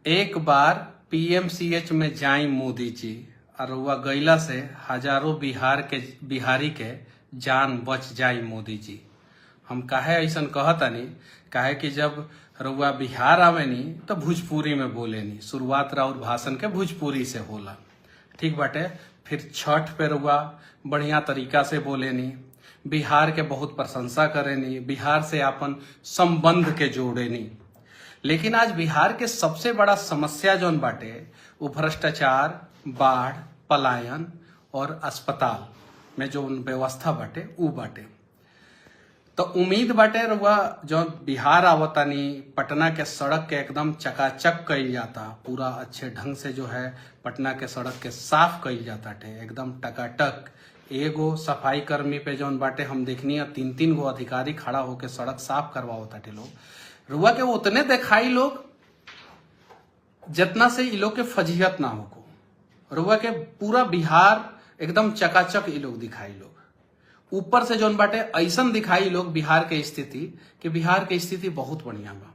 एक बार पीएमसीएच में जाई मोदी जी और रउआ गईला से हजारों बिहारी के जान बच जाई मोदी जी। हम काहे ऐसन कहतानी, काहे कि जब रउआ बिहार आवेनी तो भोजपुरी में बोलेनी, शुरुआत राउर भाषण के भोजपुरी से होला, ठीक बाटे। फिर छठ पे रउआ बढ़िया तरीका से बोलेनी, बिहार के बहुत प्रशंसा करेनी, बिहार से अपन संबंध के जोड़ेनी। लेकिन आज बिहार के सबसे बड़ा समस्या जौन बाटे वो भ्रष्टाचार, बाढ़, पलायन और अस्पताल में जो व्यवस्था बाटे ऊ बाटे। तो उम्मीद बाटे रउआ जो बिहार आवतानी, पटना के सड़क के एकदम चकाचक कईल जाता, पूरा अच्छे ढंग से जो है पटना के सड़क के साफ कईल जाता टे, एकदम टकाटक। एगो सफाई कर्मी पे जौन बाटे हम देखनी है 3-3 गो अधिकारी खड़ा होके सड़क साफ करवावता टे लोग। रुआ के उतने दिखाई लोग जितना से इ लोग के फजीहत ना हो। रुआ के पूरा बिहार एकदम चकाचक इ लोग दिखाई लोग। ऊपर से जौन बाटे ऐसन दिखाई लोग बिहार के स्थिति कि बिहार के स्थिति बहुत बढ़िया बा।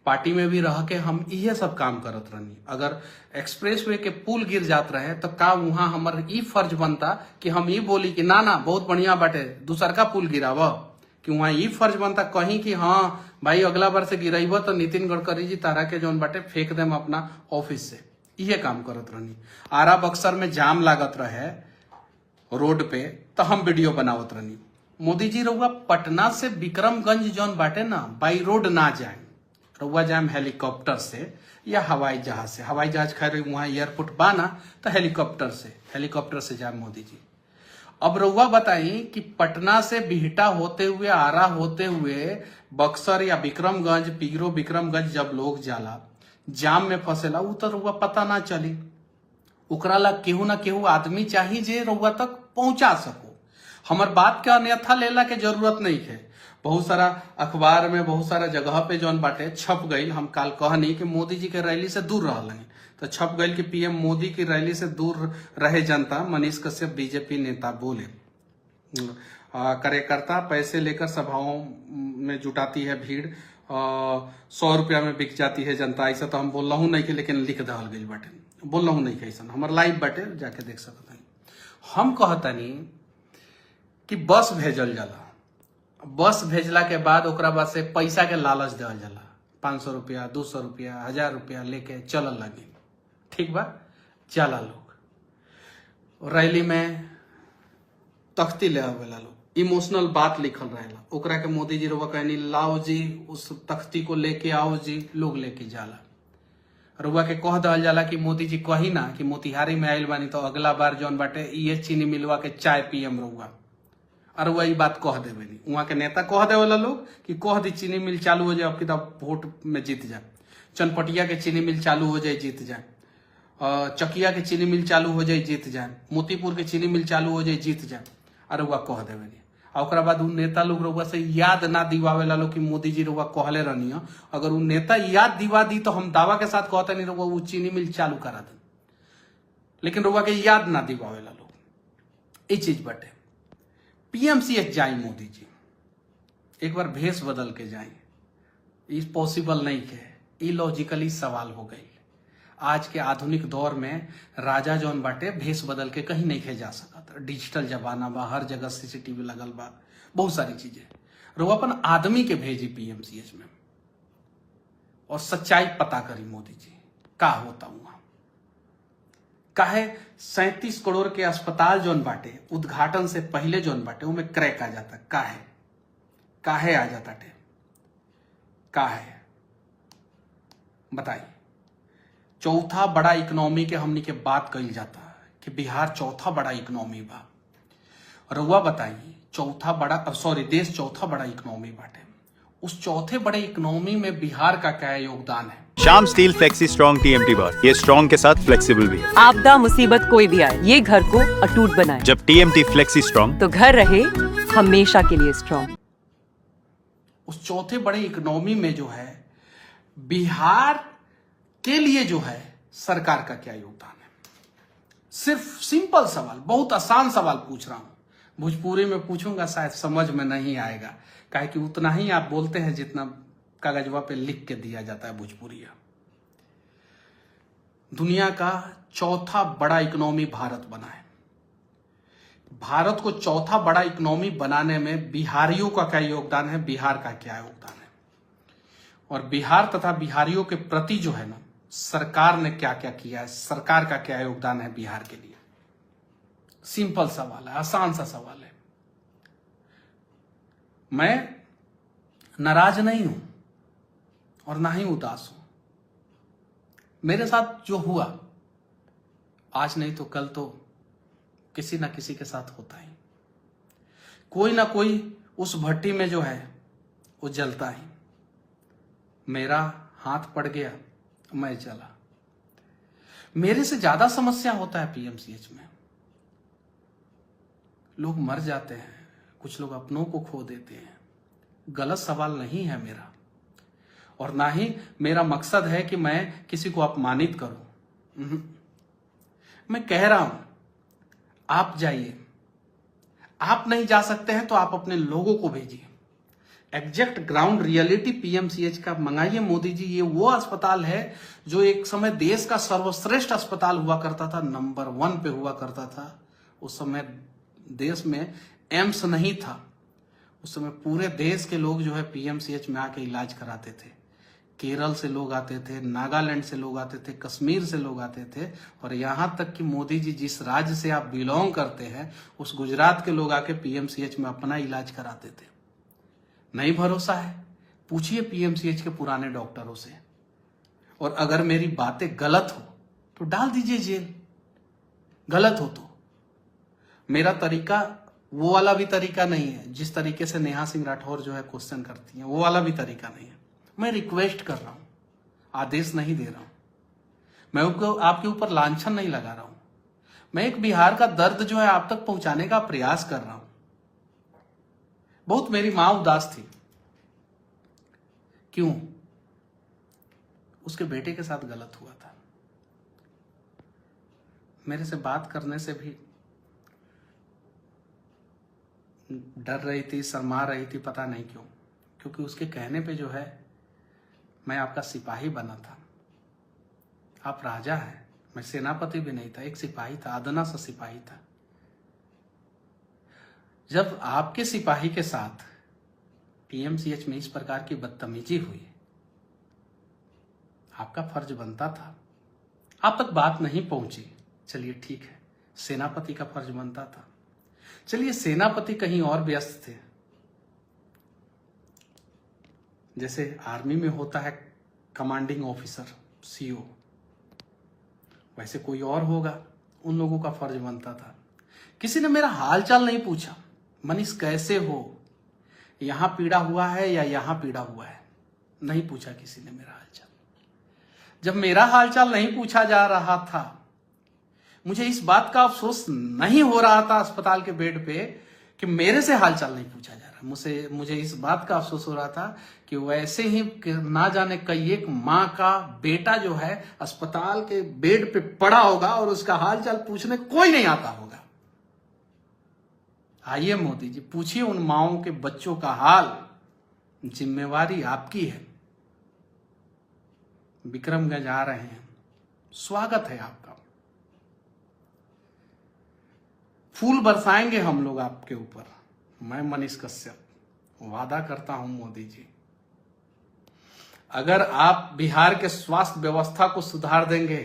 पार्टी में भी रह के हम इहे सब काम करत रहनी। अगर एक्सप्रेसवे के पुल गिर जात रहे तो का वहां हमार ई फर्ज बनता कि हम ई बोली कि ना ना बहुत बढ़िया बाटे, दूसर का पुल गिराव, कि वहां ई फर्ज बनता कहीं कि हाँ भाई अगला बार से गिराइब तो नितिन गडकरी जी तारा के जौन बाटे फेंक देम अपना ऑफिस से। इहे काम करत रहनी। आरा बक्सर में जाम लागत रहे रोड पे तो हम वीडियो बनावत रहनी। मोदी जी रउआ पटना से विक्रमगंज जौन बाटे ना बाई रोड ना जाए, रउआ जाए हेलीकॉप्टर से या हवाई जहाज से। हवाई जहाज खैर वहां एयरपोर्ट बाना तो हेलीकॉप्टर से जाए मोदी जी। अब रउआ बताई कि पटना से बिहटा होते हुए, आरा होते हुए बक्सर या विक्रमगंज, पीरो विक्रमगंज जब लोग जाला जाम में फंसेला, उ तो रउआ पता ना चली। ओकरा ला केहू ना केहू आदमी चाहिए जे रउआ तक पहुंचा सको। हमर बात के अन्यथा लेला के जरूरत नहीं है। बहुत सारा अखबार में, बहुत सारा जगह पे जौन बाटे छप गई। हम काल कहनी कि मोदी जी के रैली से दूर रहल तो छप गई कि पीएम मोदी की रैली से दूर रहे जनता। मनीष कश्यप बीजेपी नेता बोले कार्यकर्ता पैसे लेकर सभाओं में जुटाती है भीड़, 100 रुपया में बिक जाती है जनता। ऐसा तो हम बोल रहा हूँ नहीं कि, लेकिन लिख दहल गई बाटे, बोल रहा हूँ नहीं कि ऐसा। हमार लाइव बाटे, जाके देख सकते हैं। हम कहतनी कि बस भेजल जाला, बस भेजला के बाद ओकरा बाद से पैसा के लालच देवल जाला। 500 रुपया, 200 रुपया, 1000 रुपया लेके चलल लगी, ठीक बा। जाला लोग रैली में तख्ती ले आवेला लोग, इमोशनल बात लिखल रहेला, ओकरा के मोदी जी रुआ कहनी लाओ जी उस तख्ती को लेके आओ जी, लोग लेके जाला। रुआ के कह दल जाला कि मोदी जी कही ना कि मोतिहारी में आयल बानी तो अगला बार जौन बाटे ये चीनी मिलवा के चाय पियम रउआ, और वही बात कह देवे नहीं। वहां के नेता कह देवेला लोग कि कह दी चीनी मिल चालू हो जाए, अब किताब वोट में जीत जाए। चनपटिया के चीनी मिल चालू हो जाए, जीत जाए। चकिया के चीनी मिल चालू हो जाए, जीत जाए। मोतीपुर के चीनी मिल चालू हो जाए, जीत जाए। और रउआ कह देवे नहीं। और बाद उ नेता लोग रउआ से याद ना दिवावेला लोग कि मोदी जी रउआ कहले रहनी। अगर उ नेता याद दिवा दी तो हम दावा के साथ कहते नहीं रउआ वो चीनी मिल चालू करा दे, लेकिन रउआ के याद ना दिवावेला लोग। ये चीज बटे पीएमसीएच जाई मोदी जी, एक बार भेष बदल के जाई। इस पॉसिबल नहीं के, इलॉजिकली सवाल हो गई। आज के आधुनिक दौर में राजा जौन बाटे भेष बदल के कहीं नहीं खे जा सकता। डिजिटल जमाना बा, हर जगह सीसीटीवी लगल बा, बहुत सारी चीजें। रो अपन आदमी के भेजी पीएमसीएच में और सच्चाई पता करी मोदी जी का होता हुआ। काहे 37 करोड़ के अस्पताल जौन बाटे उद्घाटन से पहले जौन बाटे उनमें क्रैक आ जाता। काहे आ जाता टे, काहे बताइए। चौथा बड़ा इकोनॉमी के हमनी के बात कही जाता है कि बिहार चौथा बड़ा इकोनॉमी बा। रउआ बताइए देश चौथा बड़ा इकोनॉमी बाटे। उस चौथे बड़े इकोनॉमी में बिहार का क्या योगदान है? Shyam steel flexi strong TMT बार, ये स्ट्रॉन्ग के साथ फ्लेक्सिबल भी है। आपदा मुसीबत कोई भी आए, ये घर को अटूट बनाए। जब टीएमटी फ्लेक्सी स्ट्रॉन्ग तो घर रहे हमेशा के लिए स्ट्रॉन्ग। उस चौथे बड़े इकोनॉमी में जो है बिहार के लिए जो है सरकार का क्या योगदान है? सिर्फ सिंपल सवाल, बहुत आसान सवाल पूछ रहा हूं। भोजपुरी में पूछूंगा शायद समझ में नहीं आएगा, काहे कि उतना ही आप बोलते हैं जितना कागजवा पे लिख के दिया जाता है भोजपुरिया। दुनिया का चौथा बड़ा इकोनॉमी भारत बना है। भारत को चौथा बड़ा इकोनॉमी बनाने में बिहारियों का क्या योगदान है, बिहार का क्या योगदान है, और बिहार तथा बिहारियों के प्रति जो है ना सरकार ने क्या क्या किया है, सरकार का क्या योगदान है बिहार के लिए। सिंपल सवाल है, आसान सा सवाल है। मैं नाराज नहीं हूं और ना ही उदास हूं। मेरे साथ जो हुआ आज नहीं तो कल तो किसी ना किसी के साथ होता ही। कोई ना कोई उस भट्टी में जो है वो जलता ही। मेरा हाथ पड़ गया, मैं जला। मेरे से ज्यादा समस्या होता है पीएमसीएच में। लोग मर जाते हैं, कुछ लोग अपनों को खो देते हैं। गलत सवाल नहीं है मेरा, और ना ही मेरा मकसद है कि मैं किसी को अपमानित करूं। मैं कह रहा हूं आप जाइए। आप नहीं जा सकते हैं तो आप अपने लोगों को भेजिए। एग्जैक्ट ग्राउंड रियलिटी पीएमसीएच का मंगाइए मोदी जी। ये वो अस्पताल है जो एक समय देश का सर्वश्रेष्ठ अस्पताल हुआ करता था, नंबर 1 पे हुआ करता था। उस समय देश में एम्स नहीं था। उस समय पूरे देश के लोग जो है पीएमसीएच में आके इलाज कराते थे। केरल से लोग आते थे, नागालैंड से लोग आते थे, कश्मीर से लोग आते थे, और यहां तक कि मोदी जी जिस राज्य से आप बिलोंग करते हैं उस गुजरात के लोग आके पीएमसीएच में अपना इलाज कराते थे। नहीं भरोसा है, पूछिए पीएमसीएच के पुराने डॉक्टरों से। और अगर मेरी बातें गलत हो तो डाल दीजिए जेल, गलत हो तो। मेरा तरीका वो वाला भी तरीका नहीं है जिस तरीके से नेहा सिंह राठौर जो है क्वेश्चन करती हैं, वो वाला भी तरीका नहीं है। मैं रिक्वेस्ट कर रहा हूं, आदेश नहीं दे रहा हूं। मैं आपके ऊपर लांछन नहीं लगा रहा हूं। मैं एक बिहार का दर्द जो है आप तक पहुंचाने का प्रयास कर रहा हूं। बहुत मेरी मां उदास थी। क्यों? उसके बेटे के साथ गलत हुआ था। मेरे से बात करने से भी डर रही थी, शर्मा रही थी, पता नहीं क्यों। क्योंकि उसके कहने पे जो है मैं आपका सिपाही बना था। आप राजा हैं, मैं सेनापति भी नहीं था, एक सिपाही था, अदना सा सिपाही था। जब आपके सिपाही के साथ पीएमसीएच में इस प्रकार की बदतमीजी हुई, आपका फर्ज बनता था। आप तक बात नहीं पहुंची, चलिए ठीक है, सेनापति का फर्ज बनता था। चलिए सेनापति कहीं और व्यस्त थे, जैसे आर्मी में होता है कमांडिंग ऑफिसर, सीओ, वैसे कोई और होगा, उन लोगों का फर्ज बनता था। किसी ने मेरा हालचाल नहीं पूछा, मनीष कैसे हो, यहां पीड़ा हुआ है या यहां पीड़ा हुआ है, नहीं पूछा किसी ने मेरा हालचाल। जब मेरा हालचाल नहीं पूछा जा रहा था, मुझे इस बात का अफसोस नहीं हो रहा था अस्पताल के बेड पे कि मेरे से हालचाल नहीं पूछा जा रहा। मुझे इस बात का अफसोस हो रहा था कि वैसे ही ना जाने कई एक माँ का बेटा जो है अस्पताल के बेड पे पड़ा होगा और उसका हालचाल पूछने कोई नहीं आता होगा। आइए मोदी जी, पूछिए उन माओं के बच्चों का हाल। जिम्मेवारी आपकी है। विक्रमगंज आ रहे हैं, स्वागत है आपका। फूल बरसाएंगे हम लोग आपके ऊपर। मैं मनीष कश्यप वादा करता हूं मोदी जी, अगर आप बिहार के स्वास्थ्य व्यवस्था को सुधार देंगे,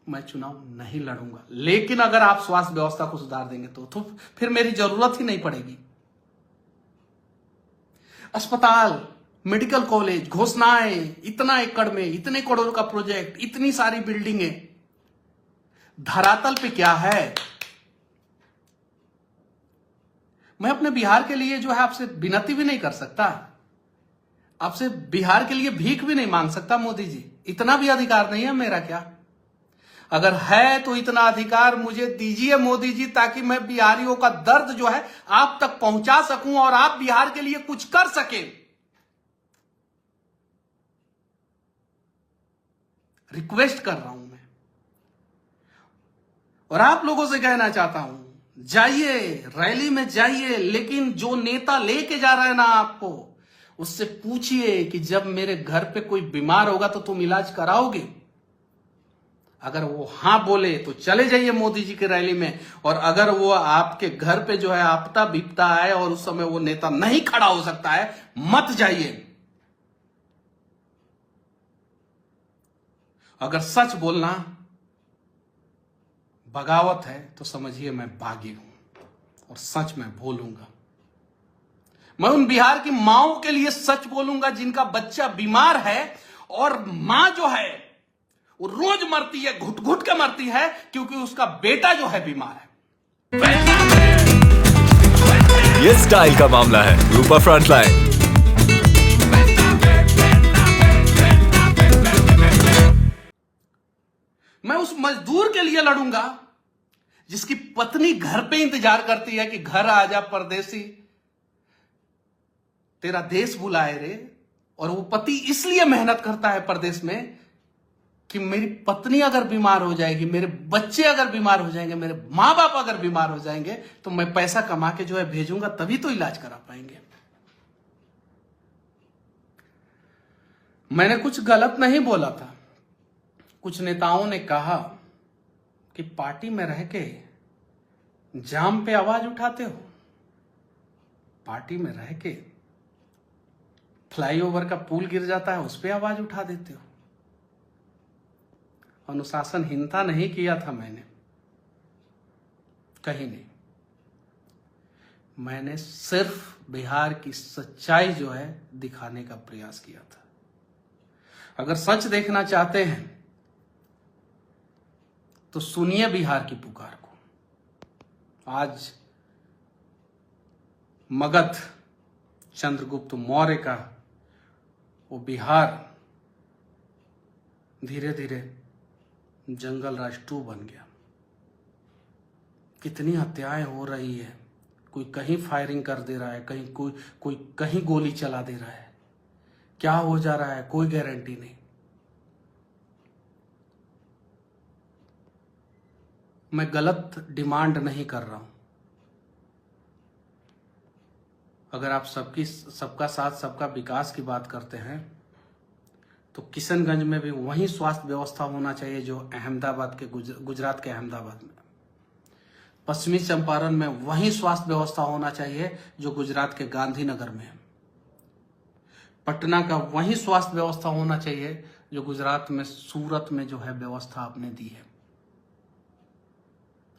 मैं चुनाव नहीं लड़ूंगा। लेकिन अगर आप स्वास्थ्य व्यवस्था को सुधार देंगे तो फिर मेरी जरूरत ही नहीं पड़ेगी। अस्पताल, मेडिकल कॉलेज, घोषणाएं, इतना एकड़ में इतने करोड़ का प्रोजेक्ट, इतनी सारी बिल्डिंगें, धरातल पे क्या है? मैं अपने बिहार के लिए जो है आपसे विनती भी नहीं कर सकता, आपसे बिहार के लिए भीख भी नहीं मांग सकता मोदी जी। इतना भी अधिकार नहीं है मेरा क्या? अगर है तो इतना अधिकार मुझे दीजिए मोदी जी, ताकि मैं बिहारियों का दर्द जो है आप तक पहुंचा सकूं और आप बिहार के लिए कुछ कर सकें। रिक्वेस्ट कर रहा हूं मैं, और आप लोगों से कहना चाहता हूं, जाइए, रैली में जाइए, लेकिन जो नेता लेके जा रहे हैं ना आपको, उससे पूछिए कि जब मेरे घर पे कोई बीमार होगा तो तुम इलाज कराओगे? अगर वो हाँ बोले तो चले जाइए मोदी जी की रैली में, और अगर वो आपके घर पे जो है आपदा विपदा आए और उस समय वो नेता नहीं खड़ा हो सकता है, मत जाइए। अगर सच बोलना बगावत है तो समझिए मैं बागी हूं और सच मैं बोलूंगा। मैं उन बिहार की माओं के लिए सच बोलूंगा जिनका बच्चा बीमार है और मां जो है वो रोज मरती है, घुट घुट के मरती है, क्योंकि उसका बेटा जो है बीमार है। ये स्टाइल का मामला है। रूपा फ्रंटलाइन। मैं उस मजदूर के लिए लड़ूंगा जिसकी पत्नी घर पे इंतजार करती है कि घर आ जा परदेसी, तेरा देश बुलाए रे। और वो पति इसलिए मेहनत करता है परदेश में कि मेरी पत्नी अगर बीमार हो जाएगी, मेरे बच्चे अगर बीमार हो जाएंगे, मेरे मां बाप अगर बीमार हो जाएंगे, तो मैं पैसा कमा के जो है भेजूंगा, तभी तो इलाज करा पाएंगे। मैंने कुछ गलत नहीं बोला था। कुछ नेताओं ने कहा कि पार्टी में रह के जाम पे आवाज उठाते हो, पार्टी में रह के फ्लाईओवर का पुल गिर जाता है उस पे आवाज उठा देते हो। अनुशासनहीनता नहीं किया था मैंने, कहीं नहीं। मैंने सिर्फ बिहार की सच्चाई जो है दिखाने का प्रयास किया था। अगर सच देखना चाहते हैं तो सुनिए बिहार की पुकार को। आज मगध चंद्रगुप्त मौर्य का वो बिहार धीरे धीरे जंगल राज 2 बन गया। कितनी हत्याएं हो रही है, कोई कहीं फायरिंग कर दे रहा है, कहीं कोई कहीं गोली चला दे रहा है। क्या हो जा रहा है कोई गारंटी नहीं। मैं गलत डिमांड नहीं कर रहा हूं। अगर आप सबका साथ सबका विकास की बात करते हैं तो किशनगंज में भी वही स्वास्थ्य व्यवस्था होना चाहिए जो अहमदाबाद के गुजरात के अहमदाबाद में। पश्चिमी चंपारण में वही स्वास्थ्य व्यवस्था होना चाहिए जो गुजरात के गांधीनगर में है। पटना का वही स्वास्थ्य व्यवस्था होना चाहिए जो गुजरात में सूरत में जो है व्यवस्था आपने दी है।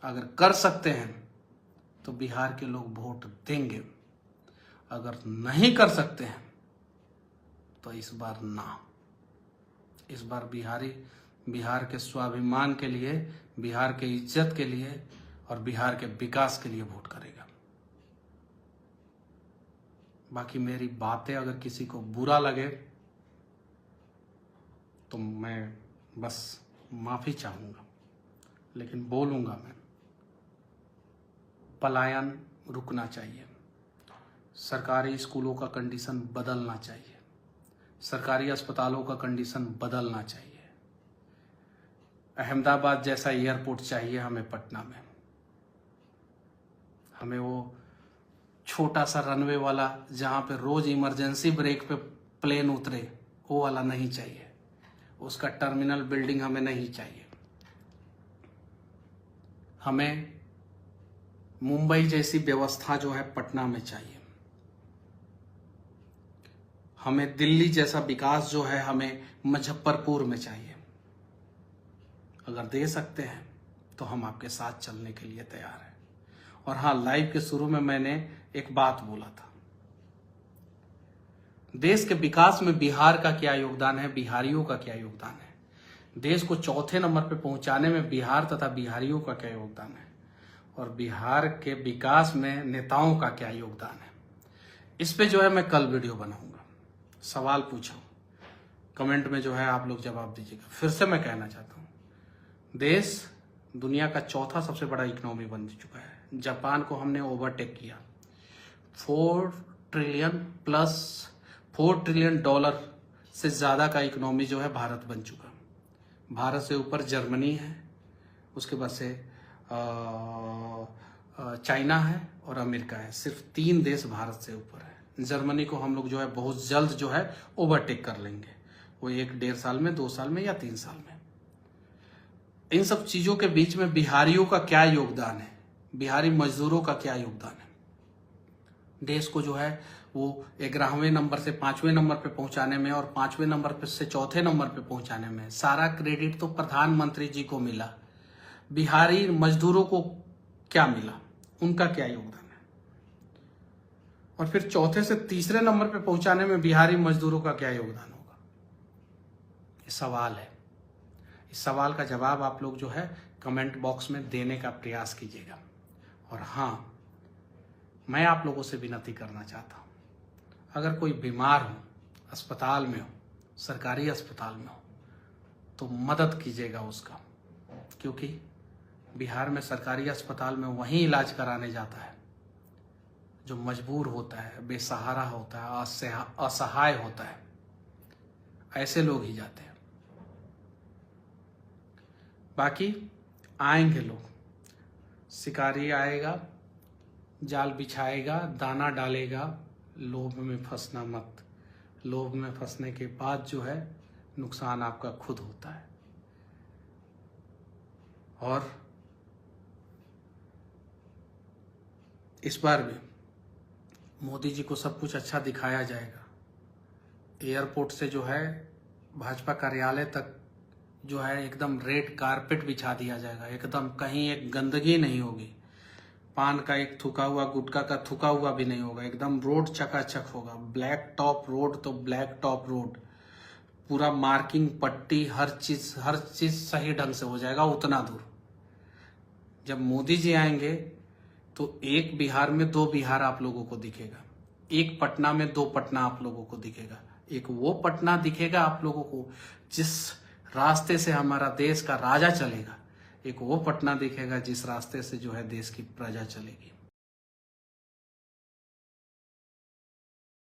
अगर कर सकते हैं तो बिहार के लोग वोट देंगे, अगर नहीं कर सकते हैं तो इस बार ना। इस बार बिहार के स्वाभिमान के लिए, बिहार के इज्जत के लिए और बिहार के विकास के लिए वोट करेगा। बाकी मेरी बातें अगर किसी को बुरा लगे तो मैं बस माफी चाहूंगा, लेकिन बोलूंगा मैं। पलायन रुकना चाहिए, सरकारी स्कूलों का कंडीशन बदलना चाहिए, सरकारी अस्पतालों का कंडीशन बदलना चाहिए। अहमदाबाद जैसा एयरपोर्ट चाहिए हमें पटना में। हमें वो छोटा सा रनवे वाला जहां पे रोज इमरजेंसी ब्रेक पे प्लेन उतरे, वो वाला नहीं चाहिए। उसका टर्मिनल बिल्डिंग हमें नहीं चाहिए। हमें मुंबई जैसी व्यवस्था जो है पटना में चाहिए। हमें दिल्ली जैसा विकास जो है हमें मुजफ्फरपुर में चाहिए। अगर दे सकते हैं तो हम आपके साथ चलने के लिए तैयार हैं। और हाँ, लाइव के शुरू में मैंने एक बात बोला था, देश के विकास में बिहार का क्या योगदान है, बिहारियों का क्या योगदान है, देश को चौथे नंबर पे पहुंचाने में बिहार तथा बिहारियों का क्या योगदान है, और बिहार के विकास में नेताओं का क्या योगदान है। इस पे जो है मैं कल वीडियो बनाऊंगा। सवाल पूछो, कमेंट में जो है आप लोग जवाब दीजिएगा। फिर से मैं कहना चाहता हूँ, देश दुनिया का चौथा सबसे बड़ा इकोनॉमी बन चुका है। जापान को हमने ओवरटेक किया। $4 ट्रिलियन से ज्यादा का इकोनॉमी जो है भारत बन चुका। भारत से ऊपर जर्मनी है, उसके बाद से चाइना है और अमेरिका है। सिर्फ 3 देश भारत से ऊपर है। जर्मनी को हम लोग जो है बहुत जल्द जो है ओवरटेक कर लेंगे, वो 1-1.5 साल में, 2 साल में या 3 साल में। इन सब चीजों के बीच में बिहारियों का क्या योगदान है, बिहारी मजदूरों का क्या योगदान है, देश को जो है वो 11वें नंबर से 5वें नंबर पे पहुंचाने में और 5वें नंबर पे से 4थे नंबर पे पहुंचाने में सारा क्रेडिट तो प्रधानमंत्री जी को मिला। बिहारी मजदूरों को क्या मिला, उनका क्या योगदान है? और फिर 4थे से 3रे नंबर पे पहुंचाने में बिहारी मजदूरों का क्या योगदान होगा? ये सवाल है। इस सवाल का जवाब आप लोग जो है कमेंट बॉक्स में देने का प्रयास कीजिएगा। और हाँ, मैं आप लोगों से विनती करना चाहता हूं, अगर कोई बीमार हो, अस्पताल में हो, सरकारी अस्पताल में हो, तो मदद कीजिएगा उसका, क्योंकि बिहार में सरकारी अस्पताल में वही इलाज कराने जाता है जो मजबूर होता है, बेसहारा होता है, असहाय होता है, ऐसे लोग ही जाते हैं। बाकी आएंगे लोग, शिकारी आएगा, जाल बिछाएगा, दाना डालेगा, लोभ में फंसना मत। लोभ में फंसने के बाद जो है नुकसान आपका खुद होता है। और इस बार भी मोदी जी को सब कुछ अच्छा दिखाया जाएगा। एयरपोर्ट से जो है भाजपा कार्यालय तक जो है एकदम रेड कारपेट बिछा दिया जाएगा, एकदम कहीं एक गंदगी नहीं होगी, पान का एक थूका हुआ, गुटखा का थूका हुआ भी नहीं होगा, एकदम रोड चकाचक होगा, ब्लैक टॉप रोड तो ब्लैक टॉप रोड, पूरा मार्किंग पट्टी, हर चीज सही ढंग से हो जाएगा उतना दूर। जब मोदी जी आएंगे तो एक बिहार में 2 बिहार आप लोगों को दिखेगा, एक पटना में 2 पटना आप लोगों को दिखेगा। एक वो पटना दिखेगा आप लोगों को जिस रास्ते से हमारा देश का राजा चलेगा, एक वो पटना दिखेगा जिस रास्ते से जो है देश की प्रजा चलेगी।